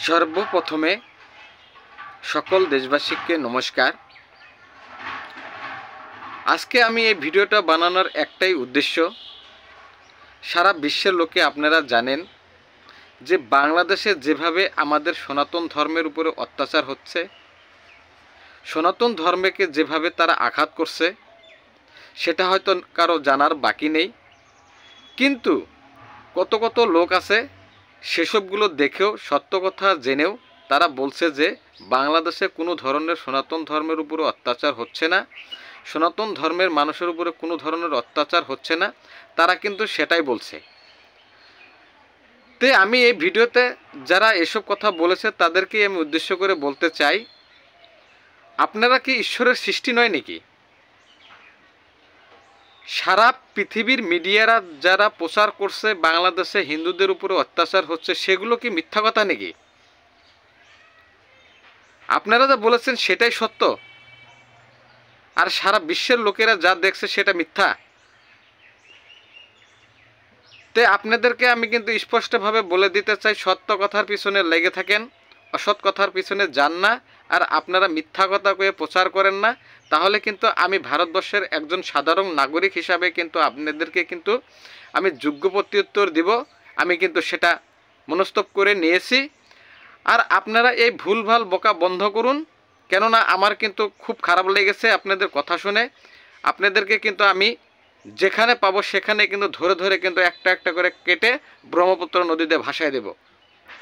সর্বপ্রথমে সকল দেশবাসীকে নমস্কার। আজকে আমি এই ভিডিওটা বানানোর একটাই উদ্দেশ্য, সারা বিশ্বের লোকে আপনারা জানেন যে বাংলাদেশে যেভাবে আমাদের সনাতন ধর্মের উপরে অত্যাচার হচ্ছে, সনাতন ধর্মকে যেভাবে তারা আঘাত করছে, সেটা হয়তো কারো জানার বাকি নেই। কিন্তু কত কত লোক আছে সেসবগুলো দেখেও, সত্য কথা জেনেও তারা বলছে যে বাংলাদেশে কোনো ধরনের সনাতন ধর্মের উপরে অত্যাচার হচ্ছে না, সনাতন ধর্মের মানুষের উপরে কোনো ধরনের অত্যাচার হচ্ছে না। তারা কিন্তু সেটাই বলছে। তে আমি এই ভিডিওতে যারা এসব কথা বলেছে তাদেরকেই আমি উদ্দেশ্য করে বলতে চাই, আপনারা কি ঈশ্বরের সৃষ্টি নয় নাকি? সারা পৃথিবীর মিডিয়ারা যারা প্রচার করছে বাংলাদেশে হিন্দুদের উপরে অত্যাচার হচ্ছে, সেগুলো কি মিথ্যা কথা নাকি? আপনারা যা বলেছেন সেটাই সত্য, আর সারা বিশ্বের লোকেরা যা দেখছে সেটা মিথ্যা। তে আপনাদেরকে আমি কিন্তু স্পষ্টভাবে বলে দিতে চাই, সত্য কথার পিছনে লেগে থাকেন, অসৎ কথার পিছনে যান না। আর আপনারা মিথ্যা কথা কয়ে প্রচার করেন না, তাহলে কিন্তু আমি ভারতবর্ষের একজন সাধারণ নাগরিক হিসাবে কিন্তু আপনাদেরকে কিন্তু আমি যোগ্য প্রত্যুত্তর দিব। আমি কিন্তু সেটা মনস্তব করে নিয়েছি। আর আপনারা এই ভুলভাল বকা বন্ধ করুন, কেননা আমার কিন্তু খুব খারাপ লেগেছে আপনাদের কথা শুনে। আপনাদেরকে কিন্তু আমি যেখানে পাবো সেখানে কিন্তু ধরে ধরে কিন্তু একটা একটা করে কেটে ব্রহ্মপুত্র নদীতে ভাসায় দেব।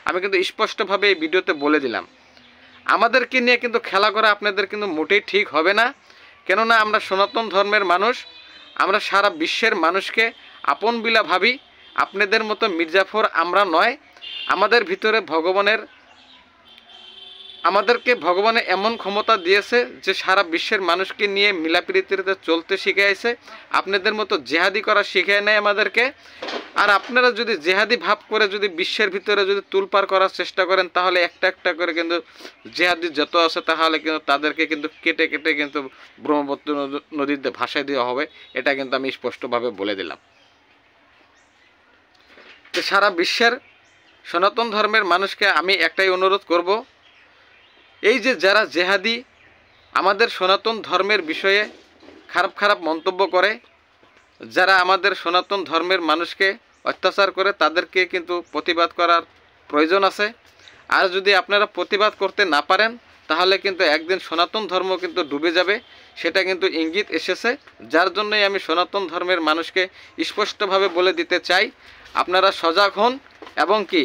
আমি কিন্তু স্পষ্টভাবে এই ভিডিওতে বলে দিলাম, আমাদেরকে নিয়ে কিন্তু খেলা করা আপনাদের কিন্তু মোটেই ঠিক হবে না। কেননা আমরা সনাতন ধর্মের মানুষ, আমরা সারা বিশ্বের মানুষকে আপন বিলা ভাবি। আপনাদের মতো মির্জাফর আমরা নয়। আমাদের ভিতরে আমাদেরকে ভগবানে এমন ক্ষমতা দিয়েছে যে সারা বিশ্বের মানুষকে নিয়ে মিলাপ্রীতিতে চলতে শিখিয়েছে। আপনাদের মতো জেহাদি করা শিখিয়ে নেয় আমাদেরকে। আর আপনারা যদি জেহাদি ভাব করে যদি বিশ্বের ভিতরে যদি তুলপার করার চেষ্টা করেন, তাহলে একটা একটা করে কিন্তু জেহাদি যত আছে তাহলে কিন্তু তাদেরকে কিন্তু কেটে কেটে কিন্তু ব্রহ্মপুত্র নদীতে ভাসায় দেওয়া হবে। এটা কিন্তু আমি স্পষ্টভাবে বলে দিলাম। তো সারা বিশ্বের সনাতন ধর্মের মানুষকে আমি একটাই অনুরোধ করব, এই যে যারা জেহাদি আমাদের সনাতন ধর্মের বিষয়ে খারাপ খারাপ মন্তব্য করে, যারা আমাদের সনাতন ধর্মের মানুষকে অত্যাচার করে, তাদেরকে কিন্তু প্রতিবাদ করার প্রয়োজন আছে। আর যদি আপনারা প্রতিবাদ করতে না পারেন, তাহলে কিন্তু একদিন সনাতন ধর্ম কিন্তু ডুবে যাবে। সেটা কিন্তু ইঙ্গিত এসেছে। যার জন্যই আমি সনাতন ধর্মের মানুষকে স্পষ্টভাবে বলে দিতে চাই, আপনারা সজাগ হন। এবং কি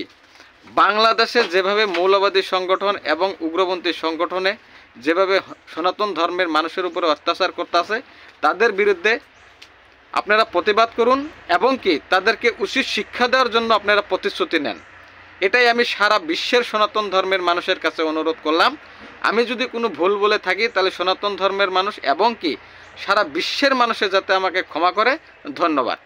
বাংলাদেশে যেভাবে মৌলবাদী সংগঠন এবং উগ্রপন্থী সংগঠনে যেভাবে সনাতন ধর্মের মানুষের উপরে অত্যাচার করতেছে, তাদের বিরুদ্ধে আপনারা প্রতিবাদ করুন এবং কি তাদেরকে উচিত শিক্ষা দেওয়ার জন্য আপনারা প্রতিশ্রুতি নেন। এটাই আমি সারা বিশ্বের সনাতন ধর্মের মানুষের কাছে অনুরোধ করলাম। আমি যদি কোনো ভুল বলে থাকি, তাহলে সনাতন ধর্মের মানুষ এবং কি সারা বিশ্বের মানুষে যাতে আমাকে ক্ষমা করে। ধন্যবাদ।